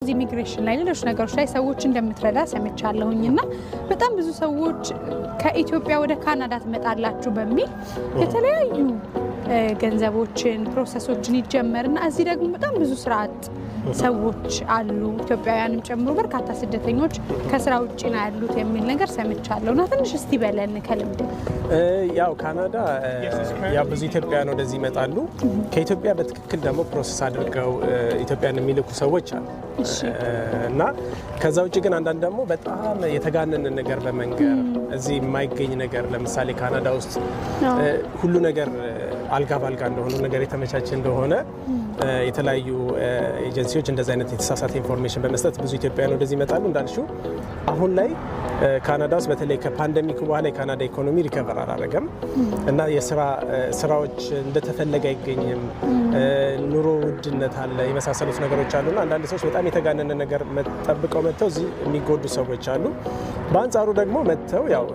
እዚህ ኢሚግሬሽን ላይ ሌሎች ነገሮች ላይ ሰዎች እንደምትረዳ ሰምቻለሁኝና በጣም ብዙ ሰዎች ከኢትዮጵያ ወደ ካናዳ ትመጣላችሁ በሚል የተለያዩ ገንዘቦችን ፕሮሰሶችን ይጀመርና እዚህ ደግሞ በጣም ብዙ ስራ አጥ ሰዎች አሉ ኢትዮጵያውያንም ጨምሮ በርካታ ስደተኞች ከስራ ውጪ ነው ያሉት የሚል ነገር ሰምቻለሁና ትንሽ እስቲ በለን ከልምድ ያው ካናዳ ያው ብዙ ኢትዮጵያውያን ወደዚህ ይመጣሉ ከኢትዮጵያ በትክክል ደግሞ ፕሮሰስ አድርገው ኢትዮጵያን የሚልኩ ሰዎች አሉ እና ከዛ ውጪ ግን አንዳንድ ደግሞ በጣም የተጋነነ ነገር በመንገር እዚህ የማይገኝ ነገር ለምሳሌ ካናዳ ውስጥ ሁሉ ነገር አልጋ ባልጋ እንደሆነ ነገር የተመቻቸ እንደሆነ የተለያዩ ኤጀንሲዎች እንደዛ አይነት የተሳሳተ ኢንፎርሜሽን በመስጠት ብዙ ኢትዮጵያውያን ወደዚህ ይመጣሉ እንዳልሽው አሁን ላይ ካናዳ ውስጥ በተለይ ከፓንደሚክ በኋላ የካናዳ ኢኮኖሚ ሪከቨር አላደረገም እና ስራዎች እንደተፈለገ አይገኝም ኑሮ ውድነት አለ የመሳሰሉት ነገሮች አሉና አንዳንድ ሰዎች በጣም የተጋነነ ነገር ጠብቀው መጥተው እዚህ የሚጎዱ ሰዎች አሉ በአንጻሩ ደግሞ መጥተው ያው